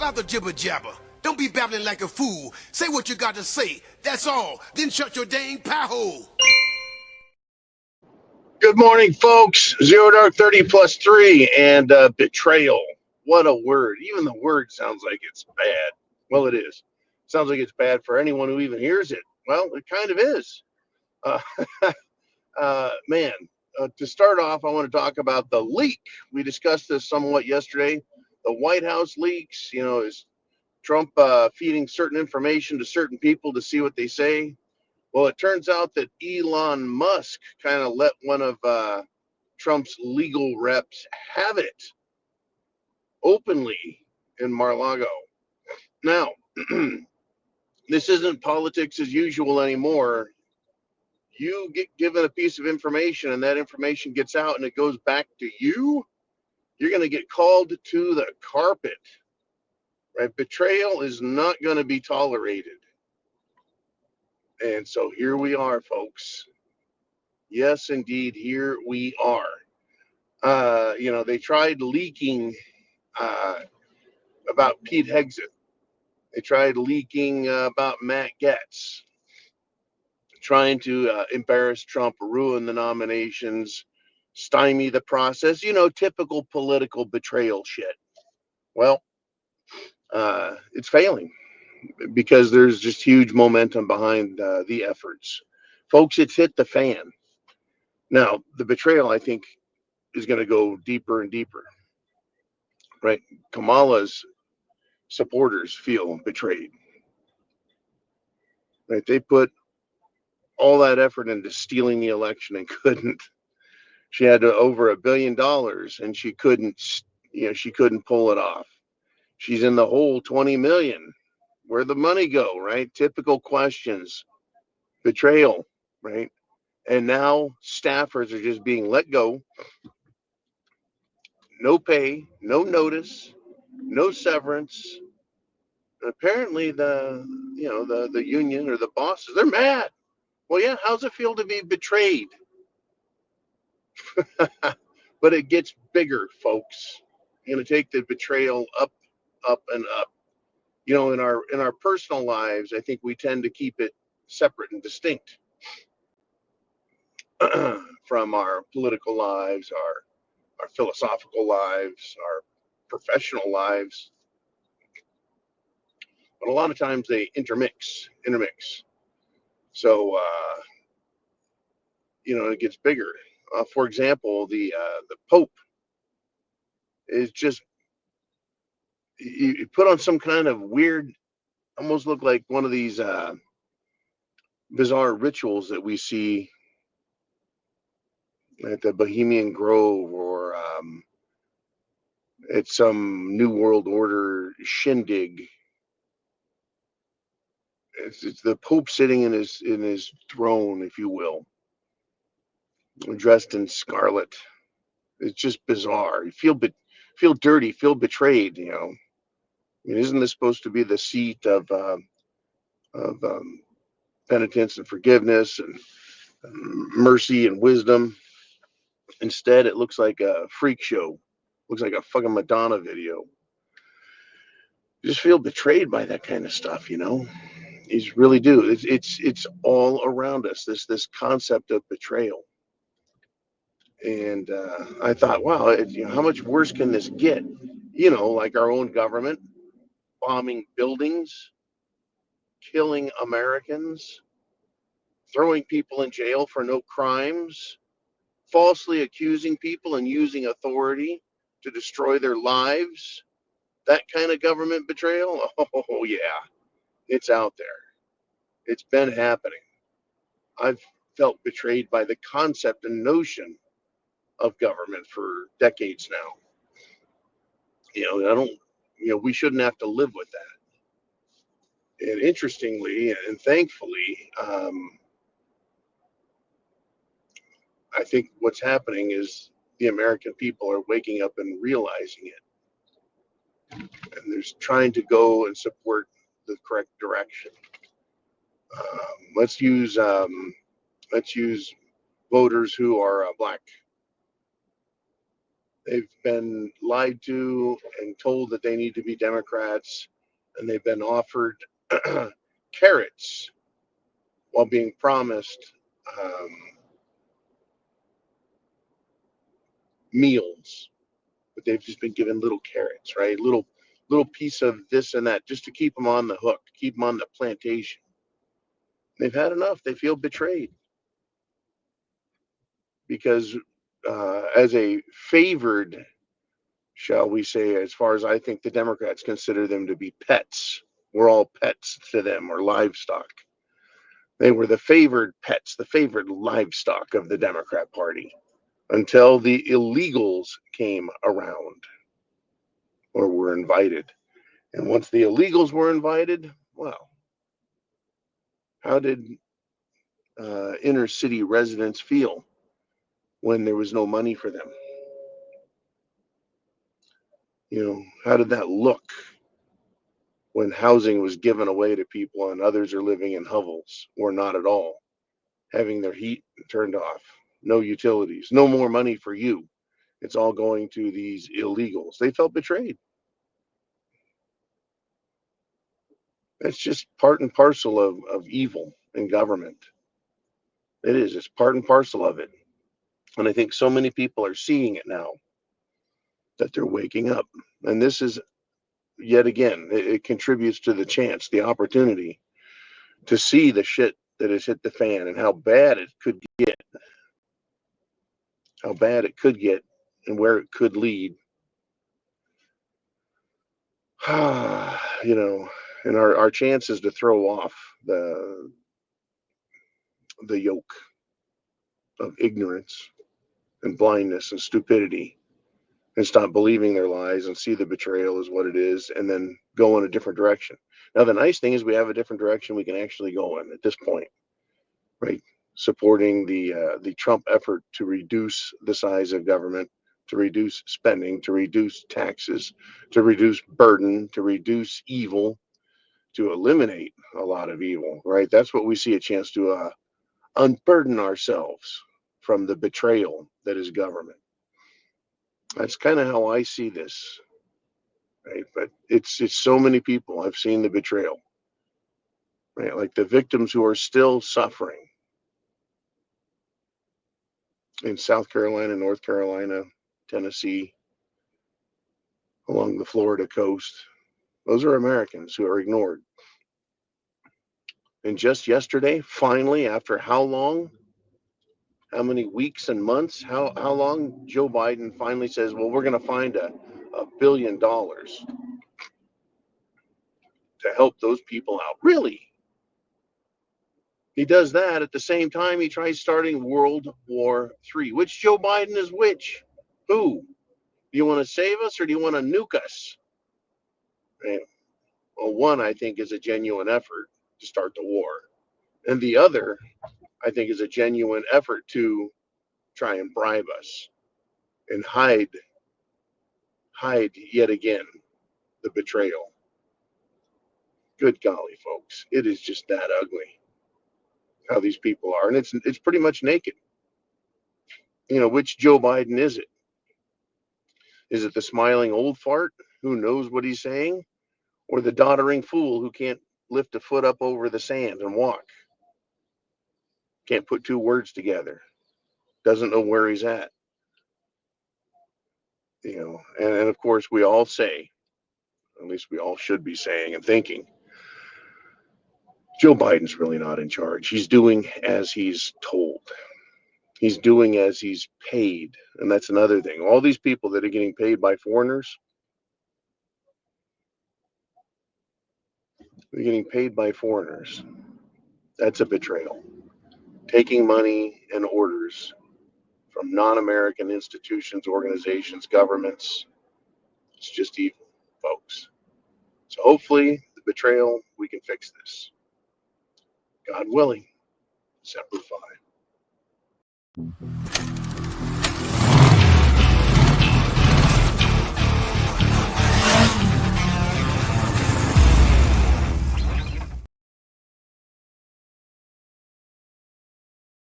out the jibber jabber. Don't be babbling like a fool. Say what you got to say. That's all. Then shut your dang pie hole. Good morning, folks. 0 Dark 30 plus 3 and betrayal. What a word. Even the word sounds like it's bad. Well, it is. Sounds like it's bad for anyone who even hears it. Well, it kind of is. Uh, to start off, I want to talk about the leak. We discussed this somewhat yesterday. The White House leaks, is Trump feeding certain information to certain people to see what they say. Well, it turns out that Elon Musk kind of let one of Trump's legal reps have it openly in Mar-a-Lago. Now, this isn't politics as usual anymore. You get given a piece of information and that information gets out and it goes back to you, you're going to get called to the carpet. Right? Betrayal is not going to be tolerated. And so here we are, folks. Yes, indeed, here we are. They tried leaking about Pete Hegseth. They tried leaking about Matt Gaetz, trying to embarrass Trump, ruin the nominations, stymie the process, typical political betrayal shit. Well, it's failing because there's just huge momentum behind the efforts. Folks, it's hit the fan. Now, the betrayal, I think, is going to go deeper and deeper, right? Kamala's supporters feel betrayed, right? They put all that effort into stealing the election and couldn't. She had over $1 billion and she couldn't pull it off. She's in the hole 20 million. Where'd the money go, right? Typical questions. Betrayal, right? And now staffers are just being let go. No pay, no notice, no severance. And apparently the union or the bosses, they're mad. Well, yeah, how's it feel to be betrayed? But it gets bigger, folks. You're going to take the betrayal up, up, and up. In our personal lives, I think we tend to keep it separate and distinct from our political lives, our philosophical lives, our professional lives. But a lot of times they intermix. So it gets bigger. For example, the Pope is just you put on some kind of weird, almost look like one of these bizarre rituals that we see at the Bohemian Grove or at some New World Order shindig. It's the Pope sitting in his throne, if you will, dressed in scarlet. It's just bizarre. You feel dirty, feel betrayed. Isn't this supposed to be the seat of penitence and forgiveness and mercy and wisdom? Instead, it looks like a freak show. Looks like a fucking Madonna video. You just feel betrayed by that kind of stuff, You really do. It's all around us. This concept of betrayal. And I thought, wow, how much worse can this get? Like our own government bombing buildings, killing Americans, throwing people in jail for no crimes, falsely accusing people and using authority to destroy their lives. That kind of government betrayal, oh yeah, it's out there. It's been happening. I've felt betrayed by the concept and notion of government for decades now. I don't, we shouldn't have to live with that. And interestingly and thankfully, I think what's happening is the American people are waking up and realizing it. And they're trying to go and support the correct direction. Let's use voters who are black They've been lied to and told that they need to be Democrats, and they've been offered carrots while being promised meals. But they've just been given little carrots, right? Little piece of this and that, just to keep them on the hook, keep them on the plantation. They've had enough. They feel betrayed because, as a favored, shall we say, as far as I think the Democrats consider them to be pets. We're all pets to them, or livestock. They were the favored pets, the favored livestock of the Democrat Party until the illegals came around or were invited. And once the illegals were invited, well, how did inner city residents feel when there was no money for them? How did that look when housing was given away to people and others are living in hovels or not at all, having their heat turned off, no utilities, no more money for you? It's all going to these illegals. They felt betrayed. That's just part and parcel of evil in government. It is. It's part and parcel of it. And I think so many people are seeing it now that they're waking up. And this is, yet again, it contributes to the opportunity to see the shit that has hit the fan and how bad it could get, and where it could lead. And our chances to throw off the yoke of ignorance and blindness and stupidity and stop believing their lies and see the betrayal as what it is and then go in a different direction. Now, the nice thing is we have a different direction we can actually go in at this point, right? Supporting the Trump effort to reduce the size of government, to reduce spending, to reduce taxes, to reduce burden, to reduce evil, to eliminate a lot of evil, right? That's what we see a chance to unburden ourselves from the betrayal that is government. That's kind of how I see this, right? But it's so many people. I've seen the betrayal, right? Like the victims who are still suffering in South Carolina, North Carolina, Tennessee, along the Florida coast. Those are Americans who are ignored. And just yesterday, finally, after how long? How many weeks and months? How long? Joe Biden finally says, well, we're going to find $1 billion to help those people out. Really? He does that at the same time he tries starting World War III. Which Joe Biden is which? Who? Do you want to save us or do you want to nuke us? Right. Well, one, I think, is a genuine effort to start the war. And the other, I think, is a genuine effort to try and bribe us and hide yet again the betrayal. Good golly, folks. It is just that ugly how these people are. And it's pretty much naked. Which Joe Biden is it? Is it the smiling old fart who knows what he's saying? Or the doddering fool who can't lift a foot up over the sand and walk? Can't put two words together. Doesn't know where he's at. And of course we all say, at least we all should be saying and thinking, Joe Biden's really not in charge. He's doing as he's told. He's doing as he's paid. And that's another thing. All these people that are getting paid by foreigners, they're getting paid by foreigners. That's a betrayal. Taking money and orders from non-American institutions, organizations, governments. It's just evil, folks. So hopefully the betrayal, we can fix this. God willing. Semper Fi.